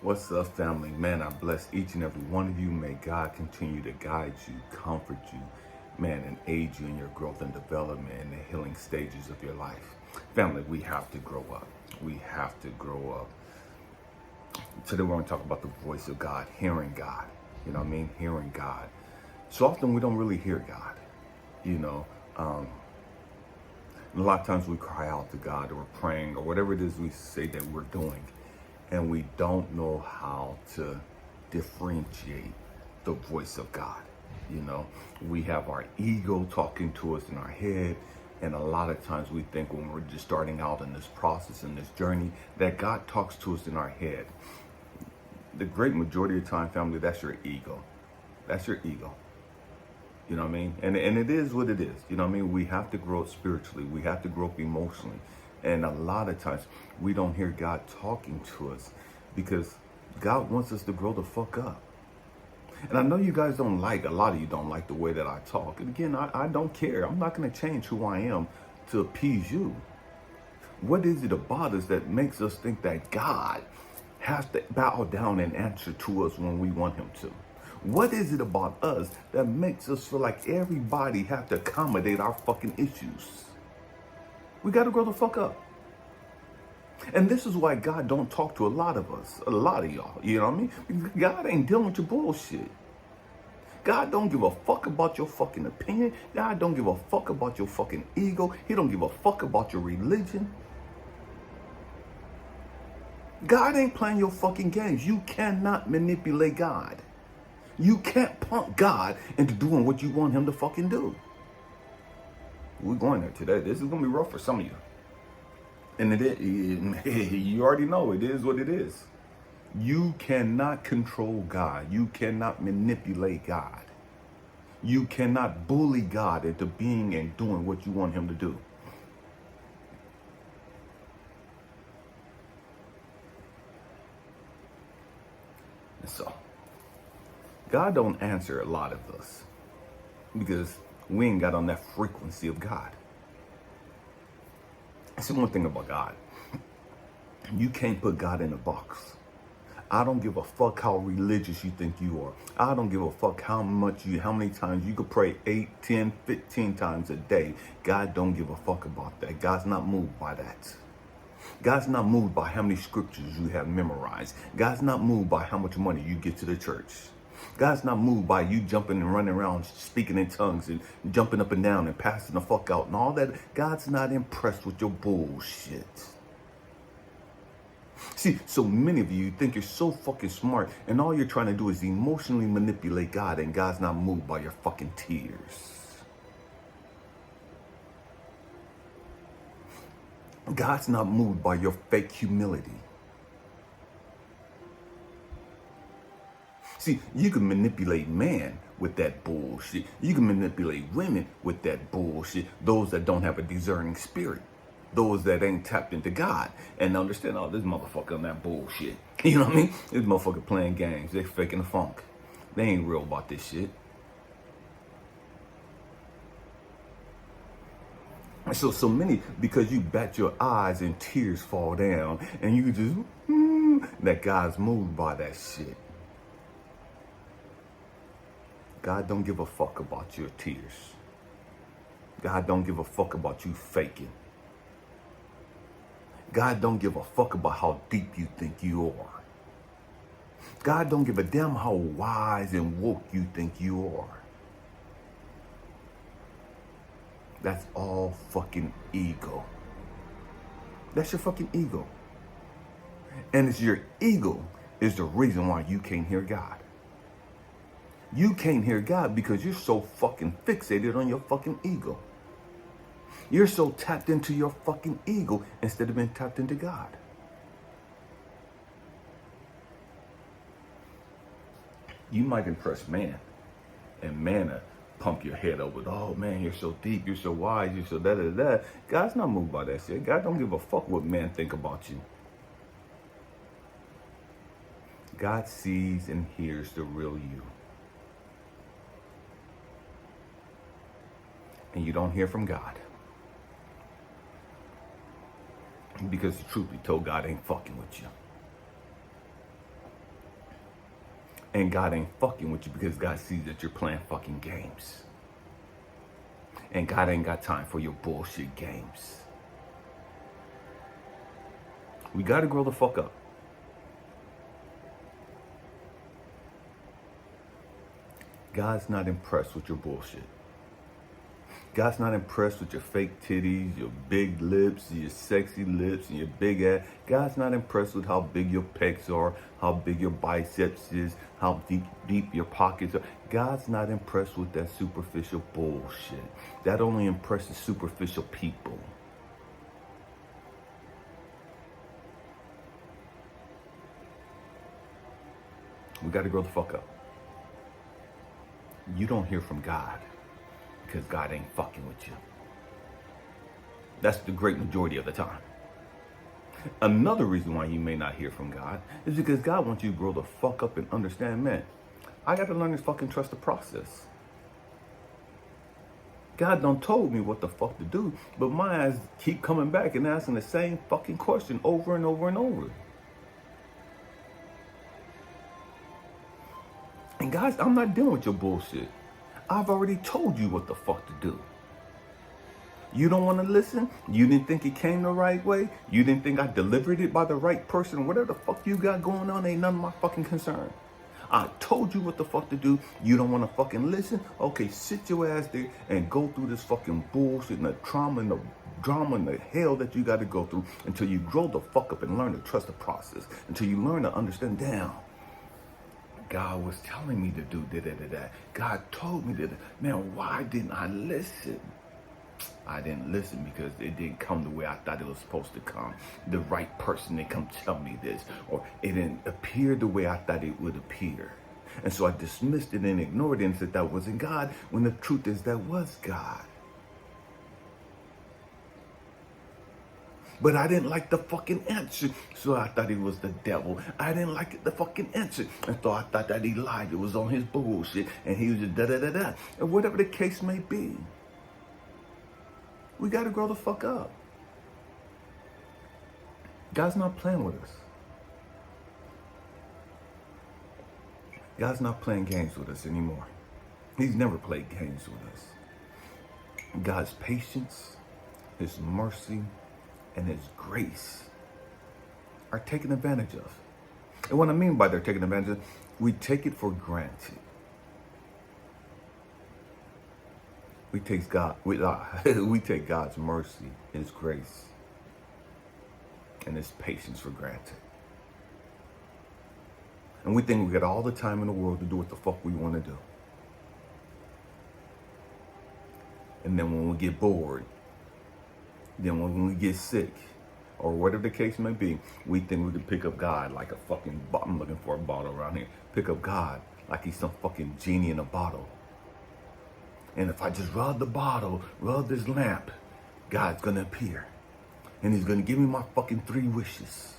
What's up, family? Man, I bless each and every one of you. May God continue to guide you, comfort you, man, and aid you in your growth and development in the healing stages of your life. Family, we have to grow up. We have to grow up. Today we're going to talk about the voice of God, hearing God. You know what I mean? Hearing God. So often we don't really hear God, you know. And a lot of times we cry out to God, or we're praying, or whatever it is we say that we're doing, and we don't know how to differentiate the voice of God. You know, we have our ego talking to us in our head, and a lot of times we think when we're just starting out in this process, in this journey, that God talks to us in our head. The great majority of the time, family, that's your ego. That's your ego. You know what I mean? And it is what it is. You know what I mean? We have to grow up spiritually. We have to grow up emotionally. And a lot of times we don't hear God talking to us because God wants us to grow the fuck up. And I know you guys don't like, a lot of you don't like the way that I talk. And again, I don't care. I'm not going to change who I am to appease you. What is it about us that makes us think that God has to bow down and answer to us when we want him to? What is it about us that makes us feel like everybody has to accommodate our fucking issues? We got to grow the fuck up. And this is why God don't talk to a lot of us, a lot of y'all, you know what I mean? Because God ain't dealing with your bullshit. God don't give a fuck about your fucking opinion. God don't give a fuck about your fucking ego. He don't give a fuck about your religion. God ain't playing your fucking games. You cannot manipulate God. You can't punk God into doing what you want him to fucking do. We're going there today. This is going to be rough for some of you. And you already know it is what it is. You cannot control God. You cannot manipulate God. You cannot bully God into being and doing what you want him to do. And so, God don't answer a lot of us because we ain't got on that frequency of God. That's the one thing about God. You can't put God in a box. I don't give a fuck how religious you think you are. I don't give a fuck how many times you could pray 8, 10, 15 times a day. God don't give a fuck about that. God's not moved by that. God's not moved by how many scriptures you have memorized. God's not moved by how much money you get to the church. God's not moved by you jumping and running around speaking in tongues and jumping up and down and passing the fuck out and all that. God's not impressed with your bullshit. See, so many of you think you're so fucking smart and all you're trying to do is emotionally manipulate God, and God's not moved by your fucking tears. God's not moved by your fake humility. See, you can manipulate man with that bullshit. You can manipulate women with that bullshit. Those that don't have a discerning spirit. Those that ain't tapped into God. And understand, oh, this motherfucker on that bullshit. You know what I mean? This motherfucker playing games. They faking the funk. They ain't real about this shit. And so many, because you bat your eyes and tears fall down. And you just, that God's moved by that shit. God don't give a fuck about your tears. God don't give a fuck about you faking. God don't give a fuck about how deep you think you are. God don't give a damn how wise and woke you think you are. That's all fucking ego. That's your fucking ego. And it's your ego is the reason why you can't hear God. You can't hear God because you're so fucking fixated on your fucking ego. You're so tapped into your fucking ego instead of being tapped into God. You might impress man, and man pump your head over. Oh man, you're so deep, you're so wise, you're so da-da-da. God's not moved by that shit. God don't give a fuck what man think about you. God sees and hears the real you. And you don't hear from God. Because the truth be told, God ain't fucking with you. And God ain't fucking with you because God sees that you're playing fucking games. And God ain't got time for your bullshit games. We got to grow the fuck up. God's not impressed with your bullshit. God's not impressed with your fake titties, your big lips, your sexy lips, and your big ass. God's not impressed with how big your pecs are, how big your biceps is, how deep your pockets are. God's not impressed with that superficial bullshit. That only impresses superficial people. We got to grow the fuck up. You don't hear from God because God ain't fucking with you. That's the great majority of the time. Another reason why you may not hear from God is because God wants you to grow the fuck up and understand, man, I got to learn to fucking trust the process. God done told me what the fuck to do, but my ass keep coming back and asking the same fucking question over and over and over. And guys, I'm not dealing with your bullshit. I've already told you what the fuck to do. You don't want to listen? You didn't think it came the right way? You didn't think I delivered it by the right person? Whatever the fuck you got going on ain't none of my fucking concern. I told you what the fuck to do. You don't want to fucking listen? Okay, sit your ass there and go through this fucking bullshit and the trauma and the drama and the hell that you got to go through until you grow the fuck up and learn to trust the process. Until you learn to understand, damn, God was telling me to do da-da-da-da. God told me that. Man, why didn't I listen? I didn't listen because it didn't come the way I thought it was supposed to come. The right person didn't come tell me this. Or it didn't appear the way I thought it would appear. And so I dismissed it and ignored it and said that wasn't God, when the truth is that was God. But I didn't like the fucking answer, so I thought it was the devil. I didn't like the fucking answer, and so I thought that Elijah was on his bullshit, and he was just da-da-da-da. And whatever the case may be, we got to grow the fuck up. God's not playing with us. God's not playing games with us anymore. He's never played games with us. God's patience, His mercy, and His grace are taken advantage of. And what I mean by they're taken advantage of, we take it for granted. We take God's mercy, His grace, and His patience for granted. And we think we got all the time in the world to do what the fuck we want to do. And then when we get bored, then when we get sick, or whatever the case may be, we think we can pick up God like a fucking, I'm looking for a bottle around here, pick up God like He's some fucking genie in a bottle. And if I just rub the bottle, rub this lamp, God's gonna appear. And He's gonna give me my fucking 3 wishes.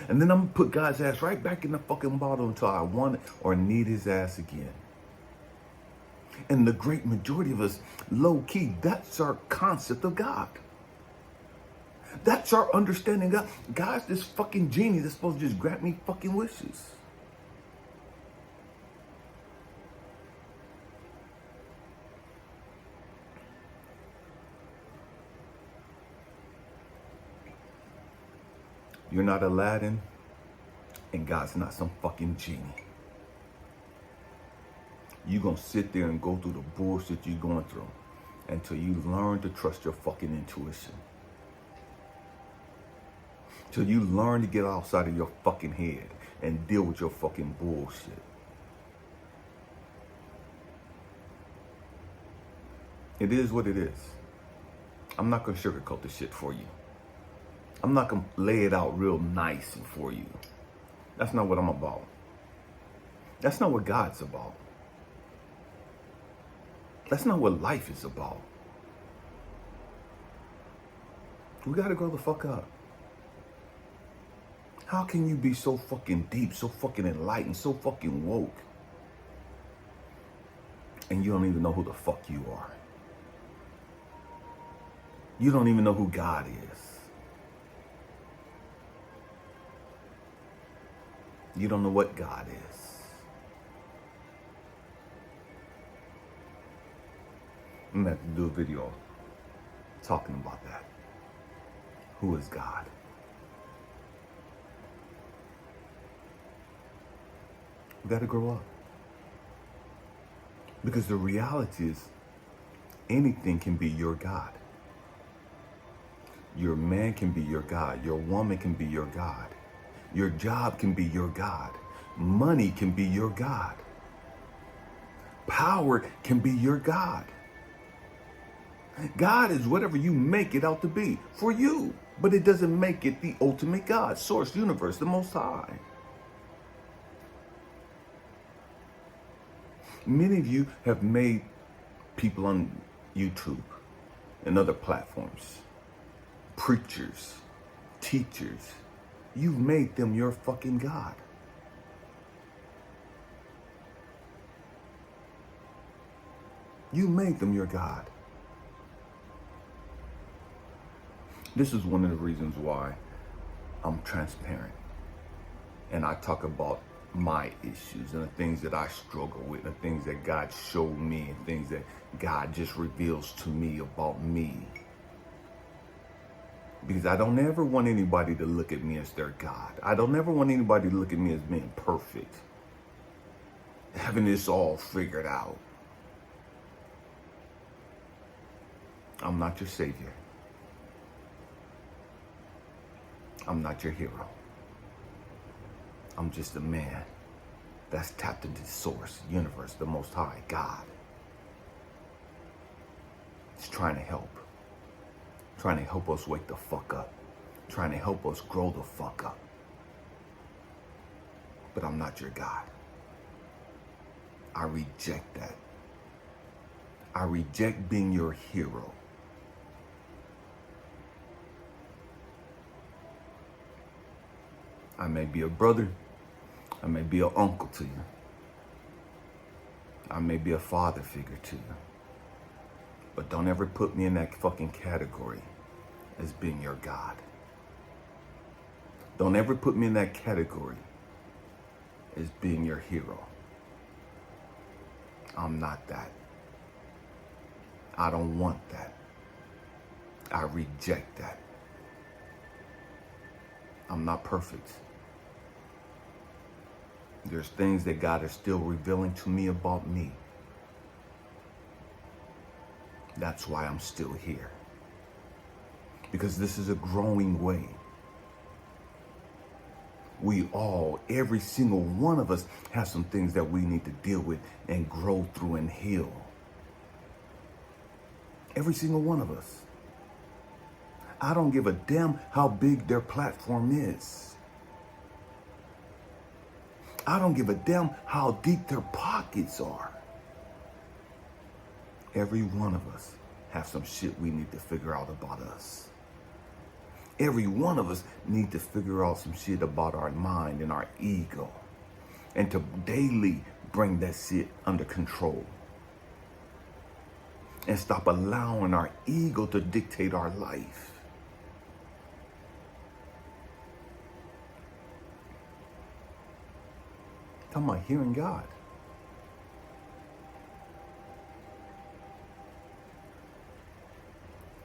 And then I'm gonna put God's ass right back in the fucking bottle until I want or need His ass again. And the great majority of us, low key, that's our concept of God. That's our understanding of God. God's this fucking genie that's supposed to just grant me fucking wishes. You're not Aladdin, and God's not some fucking genie. You're going to sit there and go through the bullshit you're going through until you learn to trust your fucking intuition. Till you learn to get outside of your fucking head and deal with your fucking bullshit. It is what it is. I'm not going to sugarcoat this shit for you. I'm not going to lay it out real nice for you. That's not what I'm about. That's not what God's about. That's not what life is about. We got to grow the fuck up. How can you be so fucking deep, so fucking enlightened, so fucking woke, and you don't even know who the fuck you are? You don't even know who God is. You don't know what God is. I'm going to have to do a video talking about that. Who is God? We got to grow up. Because the reality is, anything can be your God. Your man can be your God. Your woman can be your God. Your job can be your God. Money can be your God. Power can be your God. God is whatever you make it out to be for you, but it doesn't make it the ultimate God, source, universe, the Most High. Many of you have made people on YouTube and other platforms, preachers, teachers. You've made them your fucking God. You made them your God. This is one of the reasons why I'm transparent. And I talk about my issues and the things that I struggle with, the things that God showed me, and things that God just reveals to me about me. Because I don't ever want anybody to look at me as their God. I don't ever want anybody to look at me as being perfect, having this all figured out. I'm not your savior. I'm not your hero. I'm just a man that's tapped into the source, universe, the Most High, God. He's trying to help. Trying to help us wake the fuck up. Trying to help us grow the fuck up. But I'm not your God. I reject that. I reject being your hero. I may be a brother. I may be an uncle to you. I may be a father figure to you. But don't ever put me in that fucking category as being your God. Don't ever put me in that category as being your hero. I'm not that. I don't want that. I reject that. I'm not perfect. There's things that God is still revealing to me about me. That's why I'm still here. Because this is a growing way. We all, every single one of us, have some things that we need to deal with and grow through and heal. Every single one of us. I don't give a damn how big their platform is. I don't give a damn how deep their pockets are. Every one of us have some shit we need to figure out about us. Every one of us need to figure out some shit about our mind and our ego. And to daily bring that shit under control. And stop allowing our ego to dictate our life. Talking about hearing God.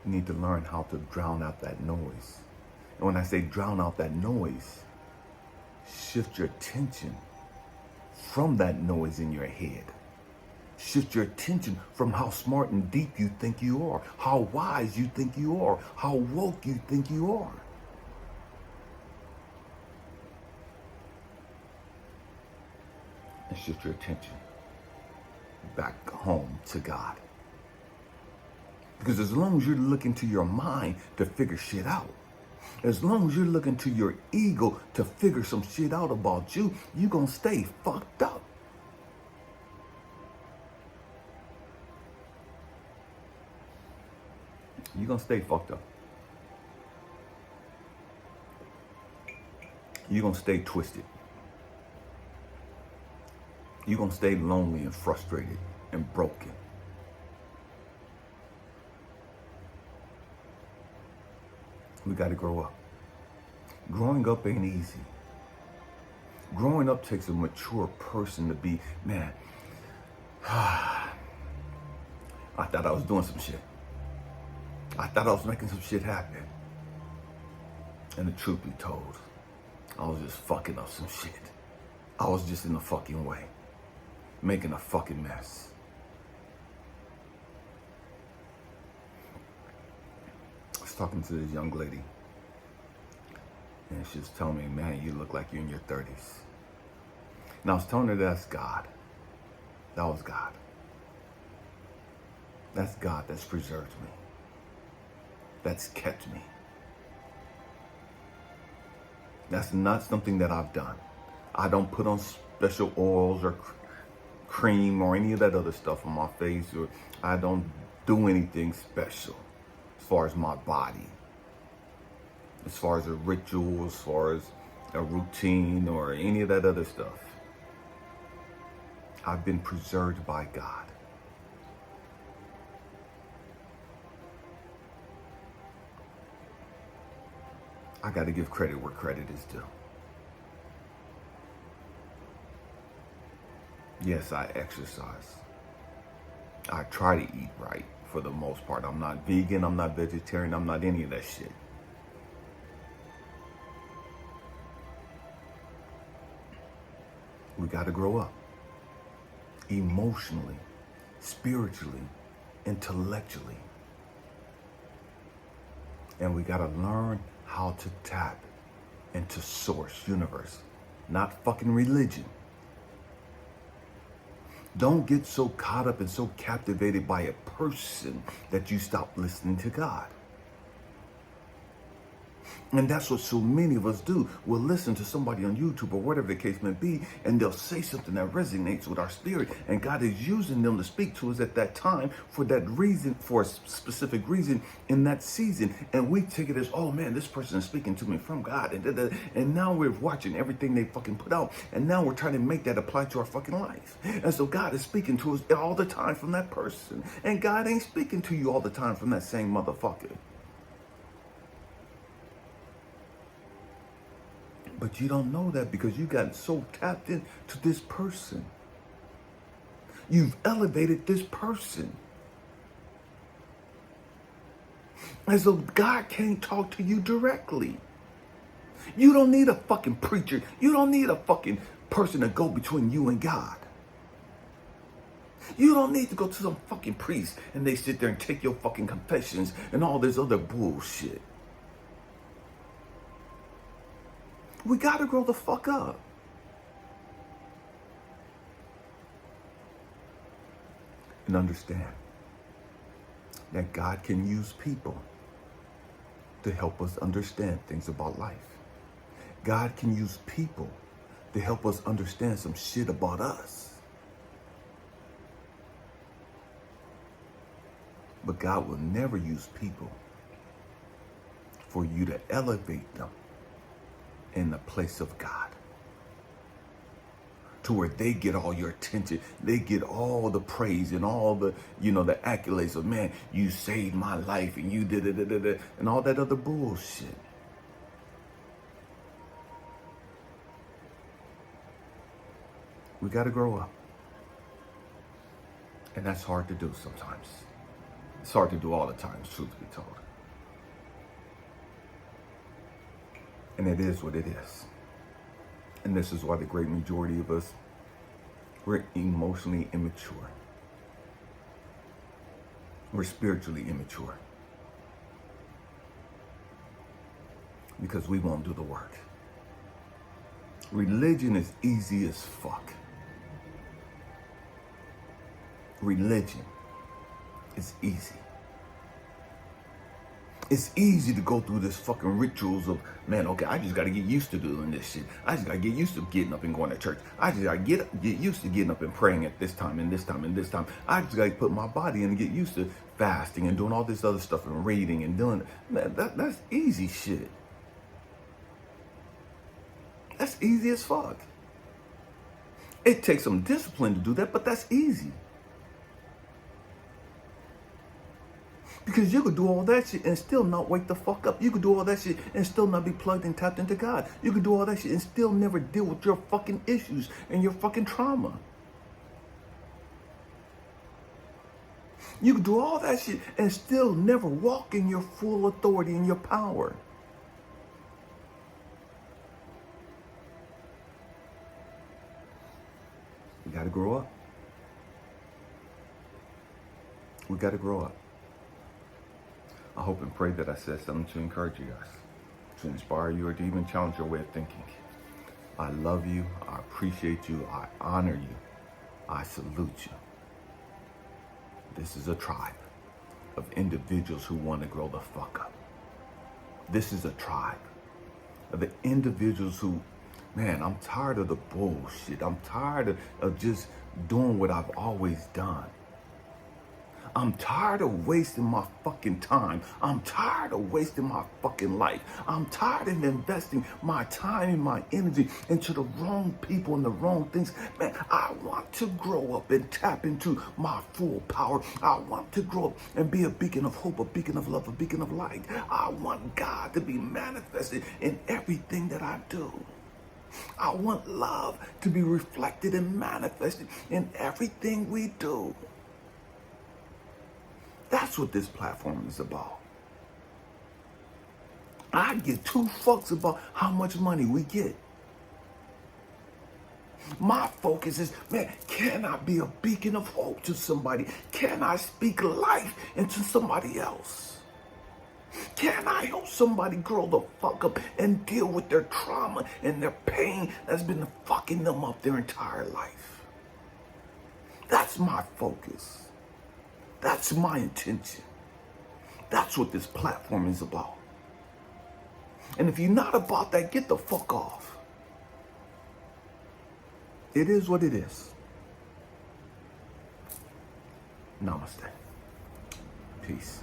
You need to learn how to drown out that noise. And when I say drown out that noise, shift your attention from that noise in your head. Shift your attention from how smart and deep you think you are, how wise you think you are, how woke you think you are. And shift your attention back home to God. Because as long as you're looking to your mind to figure shit out, as long as you're looking to your ego to figure some shit out about you, you're going to stay fucked up. You're going to stay fucked up. You're going to stay twisted. You're going to stay lonely and frustrated and broken. We got to grow up. Growing up ain't easy. Growing up takes a mature person to be, man, I thought I was doing some shit. I thought I was making some shit happen. And the truth be told, I was just fucking up some shit. I was just in the fucking way, making a fucking mess. I was talking to this young lady, and she was telling me, man, you look like you're in your 30s. And I was telling her that's God. That was God. That's God that's preserved me. That's kept me. That's not something that I've done. I don't put on special oils or cream or any of that other stuff on my face, or I don't do anything special as far as my body, as far as a ritual, as far as a routine or any of that other stuff. I've been preserved by God. I got to give credit where credit is due. Yes, I exercise. I try to eat right for the most part. I'm not vegan, I'm not vegetarian, I'm not any of that shit. We got to grow up. Emotionally, spiritually, intellectually. And we got to learn how to tap into source, universe, not fucking religion. Don't get so caught up and so captivated by a person that you stop listening to God. And that's what so many of us do. We'll listen to somebody on YouTube or whatever the case may be, and they'll say something that resonates with our spirit. And God is using them to speak to us at that time for that reason, for a specific reason in that season. And we take it as, oh man, this person is speaking to me from God. And now we're watching everything they fucking put out. And now we're trying to make that apply to our fucking life. And so God is speaking to us all the time from that person. And God ain't speaking to you all the time from that same motherfucker. But you don't know that because you got so tapped into this person. You've elevated this person. And so God can't talk to you directly. You don't need a fucking preacher. You don't need a fucking person to go between you and God. You don't need to go to some fucking priest and they sit there and take your fucking confessions and all this other bullshit. We gotta grow the fuck up. And understand that God can use people to help us understand things about life. God can use people to help us understand some shit about us. But God will never use people for you to elevate them in the place of God, to where they get all your attention, they get all the praise and all the, the accolades of, man, you saved my life and you did it, and all that other bullshit. We got to grow up. And that's hard to do sometimes. It's hard to do all the time, truth be told. And it is what it is. And this is why the great majority of us, we're emotionally immature. We're spiritually immature. Because we won't do the work. Religion is easy as fuck. Religion is easy. It's easy to go through this fucking rituals of, man, okay, I just got to get used to doing this shit. I just got to get used to getting up and going to church. I just got to get used to getting up and praying at this time and this time and this time. I just got to put my body in and get used to fasting and doing all this other stuff and reading and doing it. Man, that's easy shit. That's easy as fuck. It takes some discipline to do that, but that's easy. Because you could do all that shit and still not wake the fuck up. You could do all that shit and still not be plugged and tapped into God. You could do all that shit and still never deal with your fucking issues and your fucking trauma. You can do all that shit and still never walk in your full authority and your power. We got to grow up. We got to grow up. I hope and pray that I said something to encourage you guys, to inspire you, or to even challenge your way of thinking. I love you. I appreciate you. I honor you. I salute you. This is a tribe of individuals who want to grow the fuck up. This is a tribe of the individuals who, man, I'm tired of the bullshit. I'm tired of just doing what I've always done. I'm tired of wasting my fucking time. I'm tired of wasting my fucking life. I'm tired of investing my time and my energy into the wrong people and the wrong things. Man, I want to grow up and tap into my full power. I want to grow up and be a beacon of hope, a beacon of love, a beacon of light. I want God to be manifested in everything that I do. I want love to be reflected and manifested in everything we do. That's what this platform is about. I give two fucks about how much money we get. My focus is, man, can I be a beacon of hope to somebody? Can I speak life into somebody else? Can I help somebody grow the fuck up and deal with their trauma and their pain that's been fucking them up their entire life? That's my focus. That's my intention. That's what this platform is about. And if you're not about that, get the fuck off. It is what it is. Namaste. Peace.